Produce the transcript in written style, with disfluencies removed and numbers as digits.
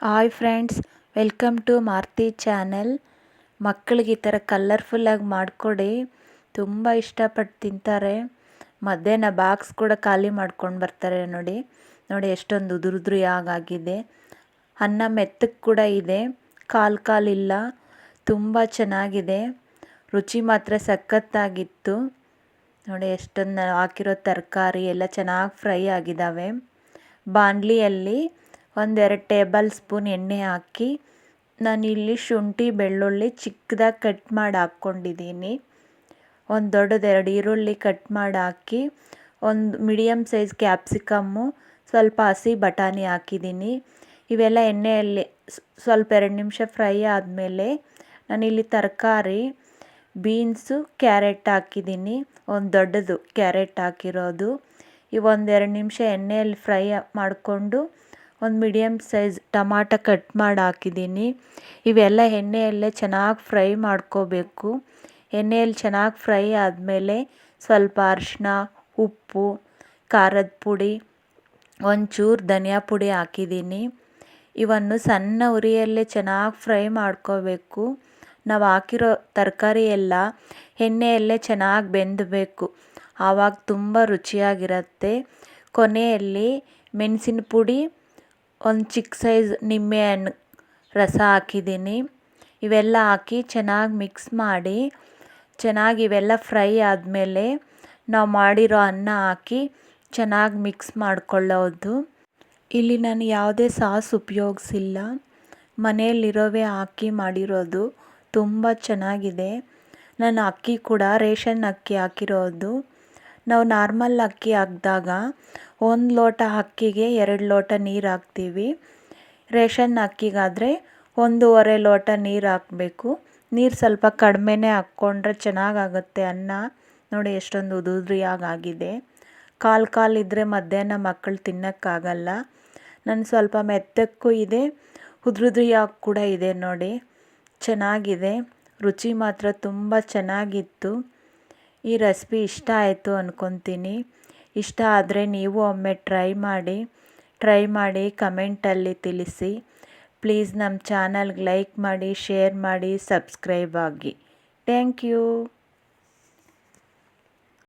Hi friends, welcome to Maruti channel. ಮಕ್ಕಳಿಗೆ ಈ ಥರ ಕಲರ್ಫುಲ್ಲಾಗಿ ಮಾಡಿಕೊಡಿ, ತುಂಬ ಇಷ್ಟಪಟ್ಟು ತಿಂತಾರೆ. ಮಧ್ಯಾಹ್ನ ಬಾಕ್ಸ್ ಕೂಡ ಖಾಲಿ ಮಾಡ್ಕೊಂಡು ಬರ್ತಾರೆ. ನೋಡಿ ಎಷ್ಟೊಂದು ಉದುರುದ್ರಿ ಆಗಿದೆ. ಅನ್ನ ಮೆತ್ತಗೆ ಕೂಡ ಇದೆ, ಕಾಲಿಲ್ಲ. ತುಂಬ ಚೆನ್ನಾಗಿದೆ, ರುಚಿ ಮಾತ್ರ ಸಖತ್ತಾಗಿತ್ತು. ನೋಡಿ ಎಷ್ಟೊಂದು ಹಾಕಿರೋ ತರಕಾರಿ ಎಲ್ಲ ಚೆನ್ನಾಗಿ ಫ್ರೈ ಆಗಿದ್ದಾವೆ. ಬಾಣಲಿಯಲ್ಲಿ 1-2 ಟೇಬಲ್ ಸ್ಪೂನ್ ಎಣ್ಣೆ ಹಾಕಿ ನಾನಿಲ್ಲಿ ಶುಂಠಿ ಬೆಳ್ಳುಳ್ಳಿ ಚಿಕ್ಕದಾಗಿ ಕಟ್ ಮಾಡಿ ಹಾಕ್ಕೊಂಡಿದ್ದೀನಿ. ಒಂದು ದೊಡ್ಡದು 2 ಈರುಳ್ಳಿ ಕಟ್ ಮಾಡಿ ಹಾಕಿ, ಒಂದು ಮೀಡಿಯಮ್ ಸೈಜ್ ಕ್ಯಾಪ್ಸಿಕಮ್ಮು, ಸ್ವಲ್ಪ ಹಸಿ ಬಟಾಣಿ ಹಾಕಿದ್ದೀನಿ. ಇವೆಲ್ಲ ಎಣ್ಣೆಯಲ್ಲಿ ಸ್ವಲ್ಪ 2 ನಿಮಿಷ ಫ್ರೈ ಆದಮೇಲೆ ನಾನಿಲ್ಲಿ ತರಕಾರಿ ಬೀನ್ಸು ಕ್ಯಾರೆಟ್ ಹಾಕಿದ್ದೀನಿ. ಒಂದು ದೊಡ್ಡದು ಕ್ಯಾರೆಟ್ ಹಾಕಿರೋದು. ಇವು 1-2 ನಿಮಿಷ ಎಣ್ಣೆಯಲ್ಲಿ ಫ್ರೈ ಮಾಡಿಕೊಂಡು ಒಂದು ಮೀಡಿಯಮ್ ಸೈಜ್ ಟಮಾಟ ಕಟ್ ಮಾಡಿ ಹಾಕಿದ್ದೀನಿ. ಇವೆಲ್ಲ ಎಣ್ಣೆಯಲ್ಲೇ ಚೆನ್ನಾಗಿ ಫ್ರೈ ಮಾಡ್ಕೋಬೇಕು. ಎಣ್ಣೆಯಲ್ಲಿ ಚೆನ್ನಾಗಿ ಫ್ರೈ ಆದಮೇಲೆ ಸ್ವಲ್ಪ ಅರಿಶಿನ, ಉಪ್ಪು, ಖಾರದ ಪುಡಿ, ಒಂಚೂರು ಧನಿಯಾ ಪುಡಿ ಹಾಕಿದ್ದೀನಿ. ಇವನ್ನು ಸಣ್ಣ ಉರಿಯಲ್ಲೇ ಚೆನ್ನಾಗಿ ಫ್ರೈ ಮಾಡ್ಕೋಬೇಕು. ನಾವು ಹಾಕಿರೋ ತರಕಾರಿ ಎಲ್ಲ ಎಣ್ಣೆಯಲ್ಲೇ ಚೆನ್ನಾಗಿ ಬೆಂದಬೇಕು, ಆವಾಗ ತುಂಬ ರುಚಿಯಾಗಿರುತ್ತೆ. ಕೊನೆಯಲ್ಲಿ ಮೆಣಸಿನ ಪುಡಿ, ಒಂದು ಚಿಕ್ಕ ಸೈಜ್ ನಿಂಬೆಹಣ್ಣು ರಸ ಹಾಕಿದ್ದೀನಿ. ಇವೆಲ್ಲ ಹಾಕಿ ಚೆನ್ನಾಗಿ ಮಿಕ್ಸ್ ಮಾಡಿ, ಚೆನ್ನಾಗಿ ಇವೆಲ್ಲ ಫ್ರೈ ಆದಮೇಲೆ ನಾವು ಮಾಡಿರೋ ಅನ್ನ ಹಾಕಿ ಚೆನ್ನಾಗಿ ಮಿಕ್ಸ್ ಮಾಡ್ಕೊಳ್ಳೋದು. ಇಲ್ಲಿ ನಾನು ಯಾವುದೇ ಸಾಸ್ ಉಪಯೋಗಿಸಿಲ್ಲ, ಮನೆಯಲ್ಲಿರೋವೇ ಹಾಕಿ ಮಾಡಿರೋದು. ತುಂಬ ಚೆನ್ನಾಗಿದೆ. ನಾನು ಅಕ್ಕಿ ಕೂಡ ರೇಷನ್ ಅಕ್ಕಿ ಹಾಕಿರೋದು. ನಾವು ನಾರ್ಮಲ್ ಅಕ್ಕಿ ಹಾಕಿದಾಗ 1 ಲೋಟ ಅಕ್ಕಿಗೆ 2 ಲೋಟ ನೀರು ಹಾಕ್ತೀವಿ. ರೇಷನ್ ಅಕ್ಕಿಗಾದರೆ 1.5 ಲೋಟ ನೀರು ಹಾಕಬೇಕು. ನೀರು ಸ್ವಲ್ಪ ಕಡಿಮೆನೇ ಹಾಕ್ಕೊಂಡ್ರೆ ಚೆನ್ನಾಗಾಗುತ್ತೆ ಅನ್ನ. ನೋಡಿ ಎಷ್ಟೊಂದು ಉದುರಿಯಾಗಿದೆ. ಕಾಲಿದ್ದರೆ ಮಧ್ಯಾಹ್ನ ಮಕ್ಕಳು ತಿನ್ನೋಕ್ಕಾಗಲ್ಲ. ನಾನು ಸ್ವಲ್ಪ ಮೆತ್ತಕ್ಕೂ ಇದೆ, ಉದುರಿಯಾಗಿ ಕೂಡ ಇದೆ. ನೋಡಿ ಚೆನ್ನಾಗಿದೆ, ರುಚಿ ಮಾತ್ರ ತುಂಬ ಚೆನ್ನಾಗಿತ್ತು. ಈ ರೆಸಿಪಿ ಇಷ್ಟ ಆಯಿತು ಅಂದ್ಕೊತೀನಿ. ಇಷ್ಟ ಆದರೆ ನೀವು ಒಮ್ಮೆ ಟ್ರೈ ಮಾಡಿ ಕಮೆಂಟಲ್ಲಿ ತಿಳಿಸಿ. ಪ್ಲೀಸ್ ನಮ್ಮ ಚಾನಲ್ಗೆ ಲೈಕ್ ಮಾಡಿ, ಶೇರ್ ಮಾಡಿ, ಸಬ್ಸ್ಕ್ರೈಬ್ ಆಗಿ. Thank you.